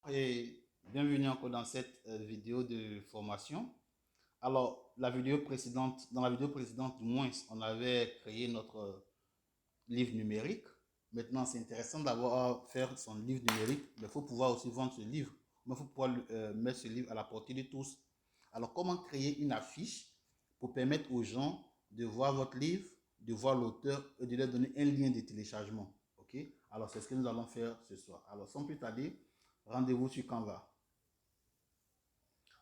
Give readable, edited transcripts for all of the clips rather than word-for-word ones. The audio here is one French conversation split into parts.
Et bienvenue encore dans cette vidéo de formation. Alors, dans la vidéo précédente, du moins, on avait créé notre livre numérique. Maintenant, c'est intéressant d'avoir faire son livre numérique, mais il faut pouvoir aussi vendre ce livre. Mais il faut pouvoir mettre ce livre à la portée de tous. Alors, comment créer une affiche pour permettre aux gens de voir votre livre, de voir l'auteur et de leur donner un lien de téléchargement. Ok? Alors, c'est ce que nous allons faire ce soir. Alors, sans plus tarder, rendez-vous sur Canva.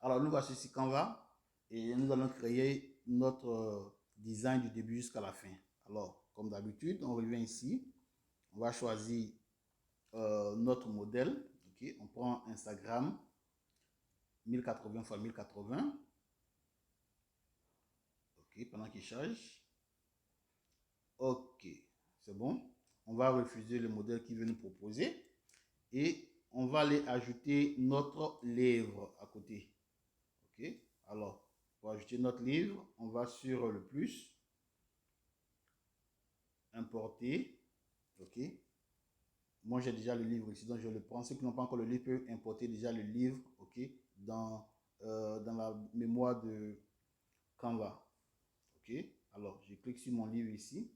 Alors, nous voici sur Canva et nous allons créer notre design du début jusqu'à la fin. Alors, comme d'habitude, on revient ici. On va choisir notre modèle. Okay? On prend Instagram 1080 x 1080. Ok, pendant qu'il charge. Ok, c'est bon. On va refuser le modèle qu'il veut nous proposer et on va aller ajouter notre livre à côté. Ok, alors pour ajouter notre livre, on va sur le plus, importer. Ok, moi j'ai déjà le livre ici, donc je le prends. Ceux qui n'ont pas encore le livre peuvent importer déjà le livre, ok, dans la mémoire de Canva. Ok, alors je clique sur mon livre ici.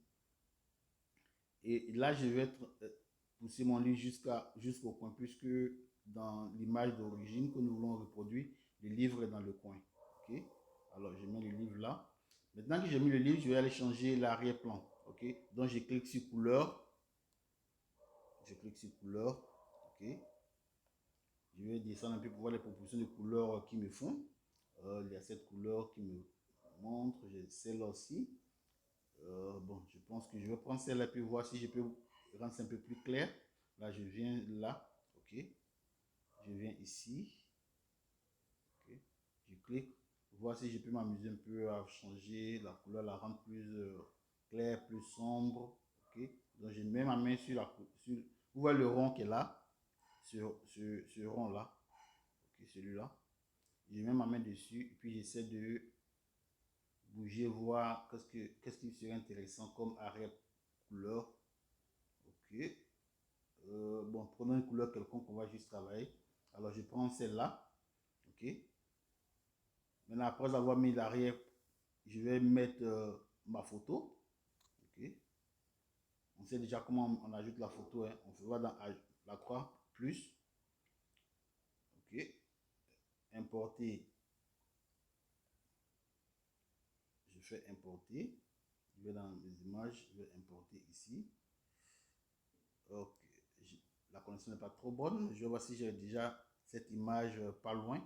Et là, je vais pousser mon livre jusqu'au coin, puisque dans l'image d'origine que nous voulons reproduire, le livre est dans le coin. Ok. Alors, je mets le livre là. Maintenant que j'ai mis le livre, je vais aller changer l'arrière-plan. Ok. Donc, je clique sur couleur. Je clique sur couleur. Ok. Je vais descendre un peu pour voir les propositions de couleurs qui me font. Il y a cette couleur qui me montre. J'ai celle-là aussi. Bon, je pense que je vais prendre celle-là et voir si je peux rendre ça un peu plus clair. Là, je viens là. Ok. Je viens ici. Ok. Je clique. Voir si je peux m'amuser un peu à changer la couleur, la rendre plus claire, plus sombre. Ok. Donc, je mets ma main sur la sur, vous voyez le rond qui est là. Sur ce rond-là. Ok, celui-là. Je mets ma main dessus et puis j'essaie de bouger, voir qu'est-ce qui serait intéressant comme arrière couleur. Ok. Bon, prenons une couleur quelconque qu'on va juste travailler. Alors, je prends celle-là. Ok. Maintenant, après avoir mis l'arrière, je vais mettre ma photo. Ok. On sait déjà comment on ajoute la photo. Hein. On va dans la croix, plus. Ok. Importer. Je fais importer. Je vais dans les images. Je vais importer ici. Ok. La connexion n'est pas trop bonne. Je vais voir si j'ai déjà cette image pas loin.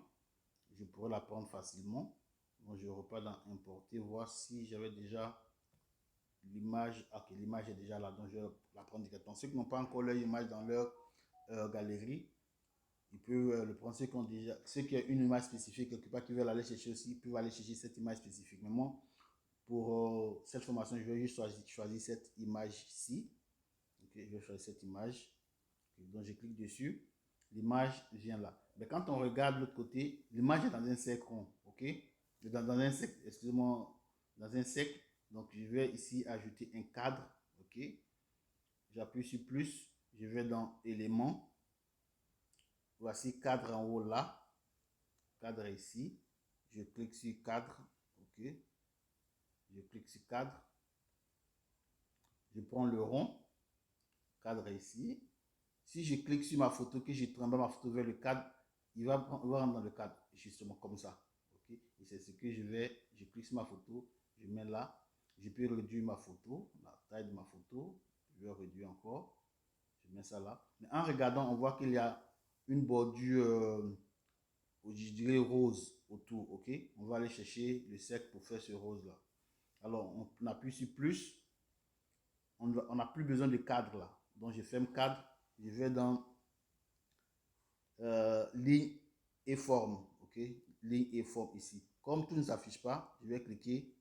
Je pourrais la prendre facilement. Donc je repars dans importer, voir si j'avais déjà l'image. Ok, l'image est déjà là, donc je vais la prendre directement. Ceux qui n'ont pas encore leur image dans leur galerie, ils peuvent le prendre. Ceux qui ont une image spécifique quelque part, qui veulent aller chercher aussi, ils peuvent aller chercher cette image spécifique. Mais moi, pour cette formation, je vais juste choisir cette image-ci. Okay, je vais choisir cette image. Okay, donc je clique dessus. L'image vient là. Mais quand on regarde l'autre côté, l'image est dans un cercle rond. Ok? Dans un cercle, excusez-moi, dans un cercle. Donc je vais ici ajouter un cadre. Ok? J'appuie sur plus. Je vais dans éléments. Voici cadre en haut là. Cadre ici. Je clique sur cadre. Ok? Je clique sur cadre. Je prends le rond. Cadre ici. Si je clique sur ma photo, que je tremble ma photo vers le cadre, il va rentrer dans le cadre, justement comme ça. Okay? Et c'est ce que je clique sur ma photo, je mets là. Je peux réduire ma photo, la taille de ma photo. Je vais réduire encore. Je mets ça là. Mais en regardant, on voit qu'il y a une bordure, je dirais rose autour. Ok? On va aller chercher le cercle pour faire ce rose là. Alors, on appuie sur plus. On n'a plus besoin de cadre là. Donc, je ferme cadre. Je vais dans ligne et forme. Ok, ligne et forme ici. Comme tout ne s'affiche pas, je vais cliquer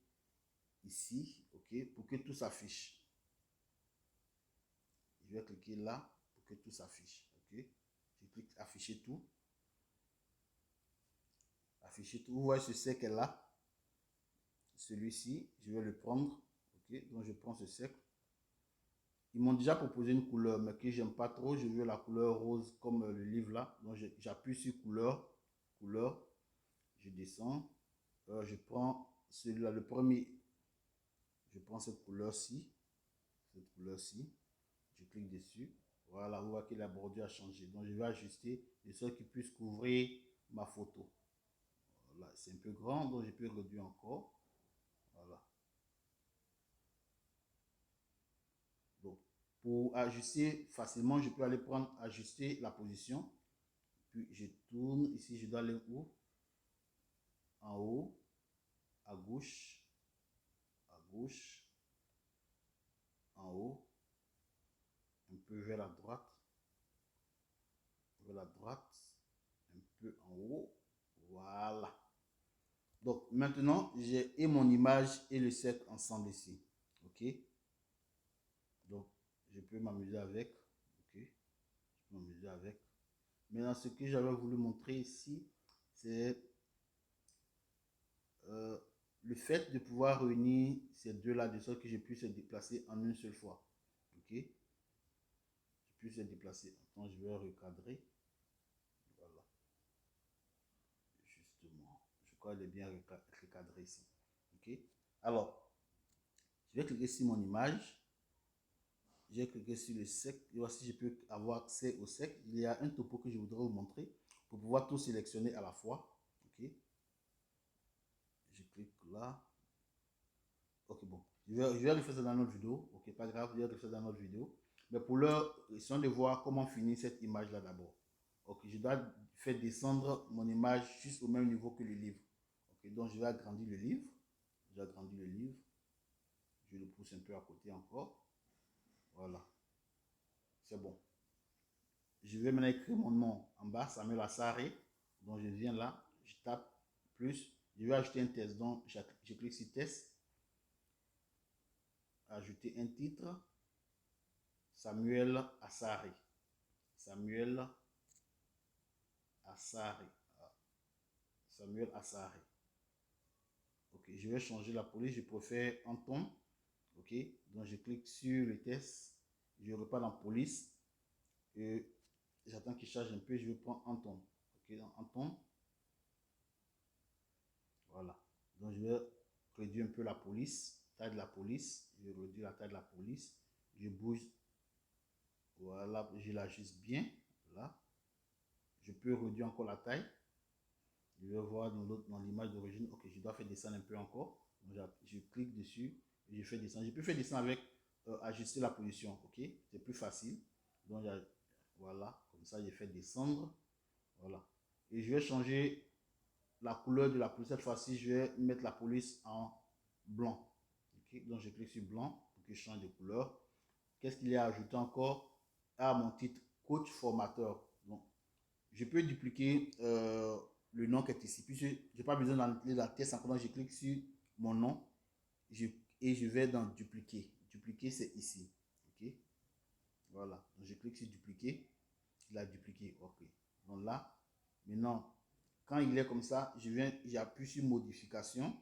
ici. Ok, pour que tout s'affiche. Je vais cliquer là pour que tout s'affiche. Ok, je clique afficher tout. Afficher tout. Vous voyez ce cercle là. Celui-ci, je vais le prendre. Ok, donc je prends ce cercle. Ils m'ont déjà proposé une couleur, mais que j'aime pas trop. Je veux la couleur rose comme le livre là. Donc j'appuie sur couleur, couleur. Je descends. Je prends celui-là, le premier. Je prends cette couleur-ci. Cette couleur-ci. Je clique dessus. Voilà, vous voyez que la bordure a changé. Donc je vais ajuster de sorte qu'il puisse couvrir ma photo. Voilà, c'est un peu grand, donc je peux réduire encore. Voilà. Donc, pour ajuster facilement, je peux aller prendre, ajuster la position. Puis je tourne. Ici, je dois aller où? En haut, à gauche, en haut, un peu vers la droite, un peu en haut. Voilà. Donc, maintenant, j'ai et mon image et le cercle ensemble ici. OK? Donc, je peux m'amuser avec. OK? Je peux m'amuser avec. Maintenant, ce que j'avais voulu montrer ici, c'est le fait de pouvoir réunir ces deux-là de sorte que je puisse se déplacer en une seule fois. OK? Je puisse se déplacer. Attends, je vais recadrer. Voilà. Justement. Je crois qu'elle est bien recadrée ici. OK? Alors, je vais cliquer sur mon image. J'ai cliqué sur le sec. Et voici, je peux avoir accès au sec. Il y a un topo que je voudrais vous montrer pour pouvoir tout sélectionner à la fois. OK? Je clique là. Ok, bon. Je vais refaire ça dans notre vidéo. Ok, pas grave, je vais refaire ça dans notre vidéo. Mais pour l'heure, essayons de voir comment finir cette image-là d'abord. Ok, je dois faire descendre mon image juste au même niveau que le livre. Ok, donc je vais agrandir le livre. J'agrandis le livre. Je le pousse un peu à côté encore. Voilà. C'est bon. Je vais maintenant écrire mon nom en bas, Samuel Assaré. Donc je viens là, je tape plus. Je vais ajouter un test. Donc je clique sur test. Ajouter un titre. Samuel Assaré. Samuel Assaré. Samuel Assaré. Ok, je vais changer la police. Je préfère en ton. Ok, donc je clique sur le test. Je repars dans police. Et j'attends qu'il charge un peu. Je vais prendre en ton. Ok, en ton. Voilà. Donc je vais réduire un peu la police. Taille de la police. Je réduis la taille de la police. Je bouge. Voilà, je l'ajuste bien. Là. Je peux réduire encore la taille. Je vais voir dans l'image d'origine. Ok, je dois faire descendre un peu encore. Donc, je clique dessus et je fais descendre. Je peux faire descendre avec ajuster la position. Ok, c'est plus facile. Donc voilà, comme ça, je fais descendre. Voilà. Et je vais changer la couleur de la police. Cette fois-ci, je vais mettre la police en blanc. Ok, donc je clique sur blanc pour que je change de couleur. Qu'est-ce qu'il y a ajouté encore? À mon titre, coach formateur. Donc, je peux dupliquer le nom qui est ici. Puis je n'ai pas besoin d'aller dans la test encore. Je clique sur mon nom et je vais dans dupliquer. Dupliquer, c'est ici. Ok. Voilà. Donc je clique sur dupliquer. Il a dupliqué. Ok. Donc là, maintenant, quand il est comme ça, j'appuie sur modification.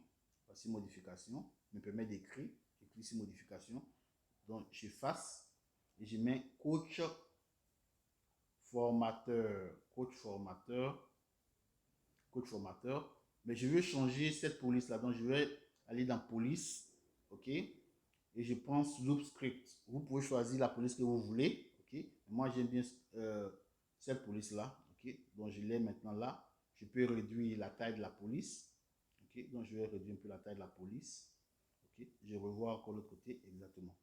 Voici modification. Me permet d'écrire. Je clique sur modification. Donc j'efface et je mets coach formateur. Coach formateur. Coach formateur. Mais je veux changer cette police là. Donc je vais aller dans police. OK. Et je prends loop script. Vous pouvez choisir la police que vous voulez. OK. Moi j'aime bien cette police là. OK. Donc je l'ai maintenant là. Je peux réduire la taille de la police. OK. Donc je vais réduire un peu la taille de la police. OK. Je revois encore l'autre côté. Exactement.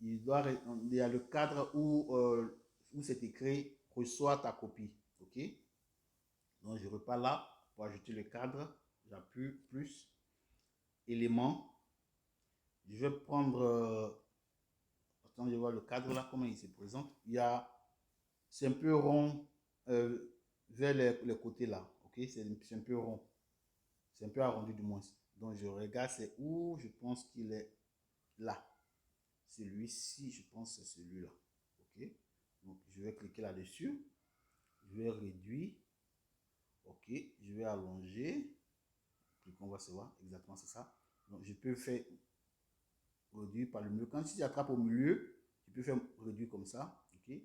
Il y a le cadre où c'est écrit reçois ta copie. OK. Donc je repars là pour ajouter le cadre. J'appuie plus. Élément. Je vais prendre. Attends, je vois le cadre là, comment il se présente. C'est un peu rond vers les côtés là. Ok, c'est un peu rond. C'est un peu arrondi du moins. Donc je regarde, c'est où je pense qu'il est là. Celui-ci, je pense que c'est celui-là. Ok, donc je vais cliquer là-dessus. Je vais réduire. Ok, je vais allonger. On va se voir exactement, c'est ça. Donc je peux faire réduire par le milieu. Quand tu attrapes au milieu, tu peux faire réduire comme ça, ok.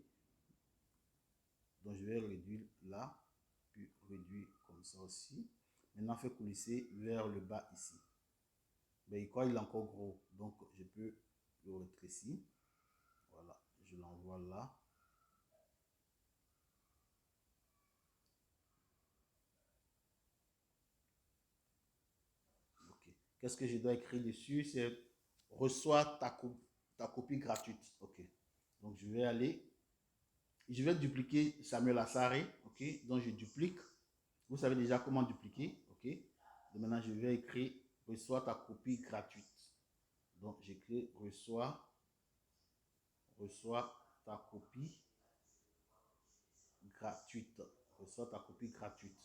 Donc je vais réduire là, puis réduire comme ça aussi. Maintenant, faire coulisser vers le bas ici. Mais quoi, il est encore gros, donc je peux le rétrécir. Voilà, je l'envoie là. Ok. Qu'est-ce que je dois écrire dessus? C'est reçois ta copie gratuite. Ok. Donc je vais aller. Je vais dupliquer Samuel Assaré. Ok. Donc je duplique. Vous savez déjà comment dupliquer. Ok. Donc maintenant je vais écrire reçois ta copie gratuite. Donc j'écris reçois ta copie gratuite. Reçois ta copie gratuite.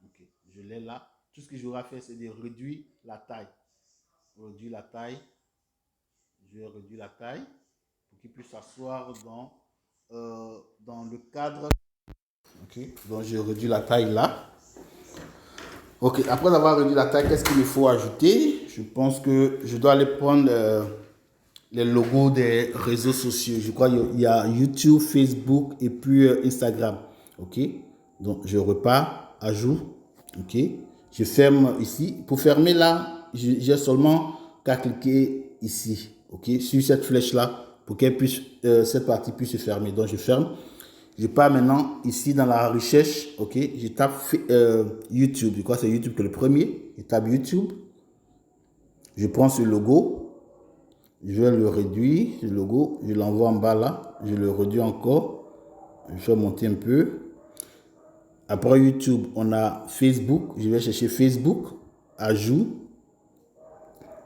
Ok, je l'ai là. Tout ce que j'aurai à faire, c'est de réduire la taille. Réduire la taille. Je vais réduire la taille pour qu'il puisse s'asseoir dans le cadre. Ok, donc je réduis la taille là. Ok, après avoir réduit la taille, qu'est-ce qu'il me faut ajouter? Je pense que je dois aller prendre les logos des réseaux sociaux. Je crois qu'il y a YouTube, Facebook et puis Instagram. Ok, donc je repars, ajout. Ok, je ferme ici. Pour fermer là, j'ai seulement qu'à cliquer ici. Ok, sur cette flèche là pour qu'elle puisse, cette partie puisse se fermer. Donc je ferme. Je pars maintenant ici dans la recherche. Ok, je tape YouTube. Je crois que c'est YouTube que le premier. Je tape YouTube. Je prends ce logo. Je vais le réduire, ce logo, je l'envoie en bas là, je le réduis encore, je fais monter un peu. Après YouTube, on a Facebook, je vais chercher Facebook, ajout,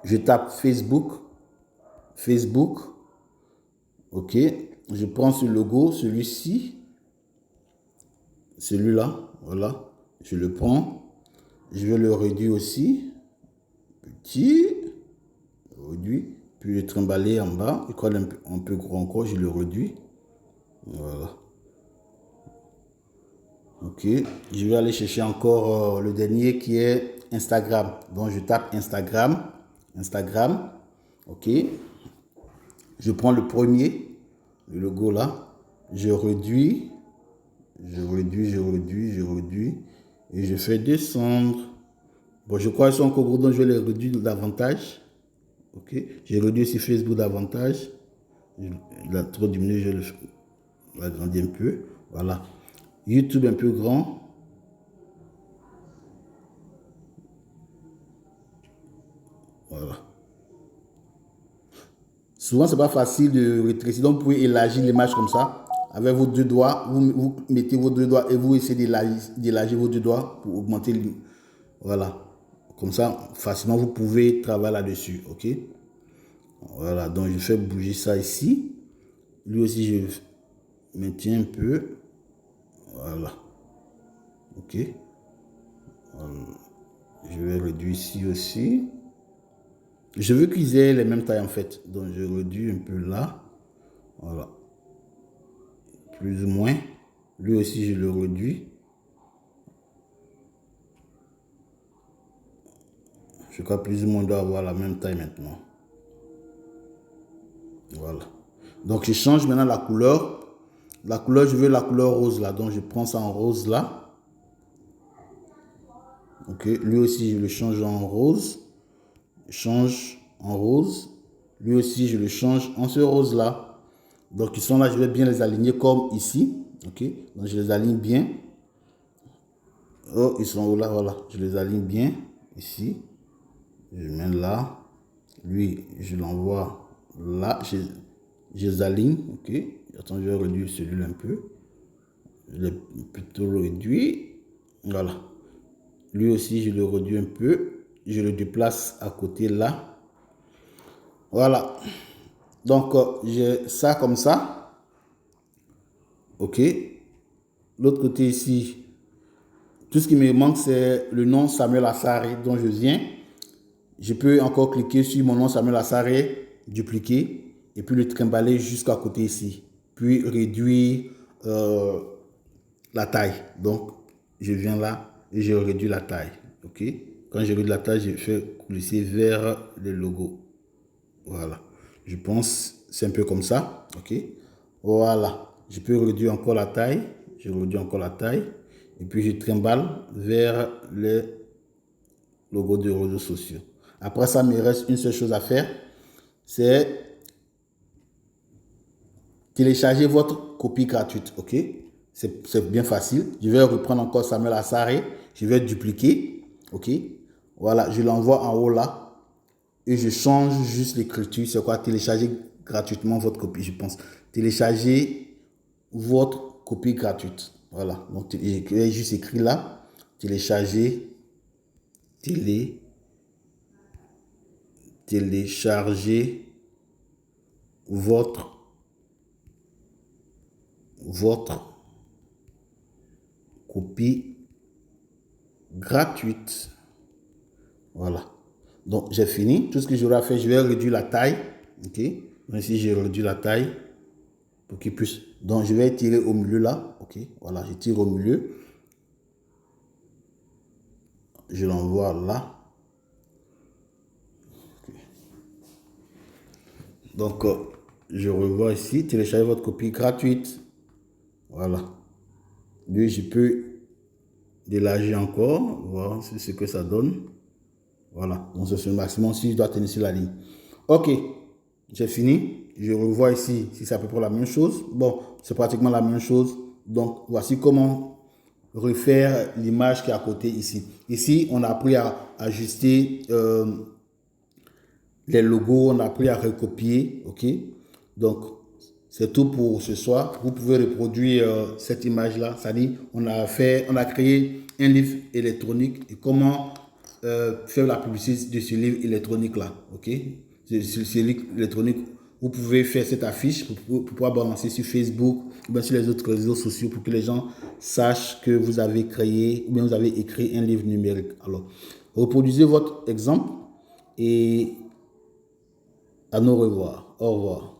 je tape Facebook, ok, je prends ce logo, celui-ci, celui-là, voilà, je le prends, je vais le réduire aussi, petit, réduit, puis le trimballer en bas, il colle un peu gros encore, je le réduis, voilà. Ok, je vais aller chercher encore le dernier qui est Instagram. Donc je tape Instagram, ok. Je prends le premier, le logo là, je réduis, et je fais descendre. Bon, je crois qu'ils sont encore gros, donc je vais les réduire davantage. Ok, j'ai réduit aussi Facebook davantage. Il a trop diminué, je vais l'agrandir un peu. Voilà. YouTube un peu grand. Voilà. Souvent, ce n'est pas facile de rétrécir. Donc, vous pouvez élargir l'image comme ça. Avec vos deux doigts, vous mettez vos deux doigts et vous essayez d'élargir vos deux doigts pour augmenter. Voilà. Comme ça, facilement, vous pouvez travailler là-dessus. OK? Voilà. Donc, je fais bouger ça ici. Lui aussi, je maintiens un peu. Voilà. OK? Voilà. Je vais réduire ici aussi. Je veux qu'ils aient les mêmes tailles en fait. Donc, je réduis un peu là. Voilà. Plus ou moins. Lui aussi, je le réduis. Je crois que plus ou moins doit avoir la même taille maintenant. Voilà. Donc, je change maintenant la couleur. La couleur, je veux la couleur rose là. Donc, je prends ça en rose là. Ok. Lui aussi, je le change en rose. Je change en rose. Lui aussi, je le change en ce rose là. Donc, ils sont là. Je vais bien les aligner comme ici. Ok. Donc, je les aligne bien. Oh, ils sont là. Voilà. Je les aligne bien ici. Je mets là. Lui, je l'envoie là. Je les aligne. Ok. Attends, je vais réduire celui-là un peu. Je l'ai plutôt réduit. Voilà. Lui aussi, je le réduis un peu. Je le déplace à côté là. Voilà. Donc, j'ai ça comme ça. Ok. L'autre côté ici, tout ce qui me manque, c'est le nom Samuel Assaré dont je viens. Je peux encore cliquer sur mon nom Samuel Assaré, dupliquer, et puis le trimballer jusqu'à côté ici. Puis réduire la taille. Donc, je viens là et je réduis la taille. OK? Quand je réduis la taille, je fais coulisser vers le logo. Voilà. Je pense c'est un peu comme ça. OK. Voilà. Je peux réduire encore la taille. Je réduis encore la taille. Et puis, je trimballe vers les logos de réseaux sociaux. Après ça, il me reste une seule chose à faire. C'est télécharger votre copie gratuite. OK. C'est bien facile. Je vais reprendre encore Samuel Assaré. Je vais dupliquer. OK. Voilà. Je l'envoie en haut là. Et je change juste l'écriture. C'est quoi? Télécharger gratuitement votre copie, je pense. Télécharger votre copie gratuite. Voilà. Donc, j'ai juste écrit là. Télécharger. Télécharger votre copie gratuite. Voilà. Donc, j'ai fini. Tout ce que j'aurai à faire, je vais réduire la taille. OK. Donc, ici, j'ai réduit la taille pour qu'il puisse. Donc, je vais tirer au milieu là. OK. Voilà, je tire au milieu. Je l'envoie là. Okay. Donc, je revois ici. Télécharger votre copie gratuite. Voilà. Lui, je peux d'élargir encore. Voir ce que ça donne. Voilà. Donc, c'est le maximum si je dois tenir sur la ligne. OK. J'ai fini. Je revois ici si c'est à peu près la même chose. Bon, c'est pratiquement la même chose. Donc, voici comment refaire l'image qui est à côté ici. Ici, on a appris à ajuster les logos, on a appris à recopier. OK? Donc, c'est tout pour ce soir. Vous pouvez reproduire cette image-là. C'est-à-dire, on a créé un livre électronique et comment faire la publicité de ce livre électronique-là. OK? Ce livre électronique, vous pouvez faire cette affiche pour pouvoir balancer sur Facebook ou bien sur les autres réseaux sociaux pour que les gens sachent que vous avez créé ou bien vous avez écrit un livre numérique. Alors, reproduisez votre exemple et à nous revoir. Au revoir.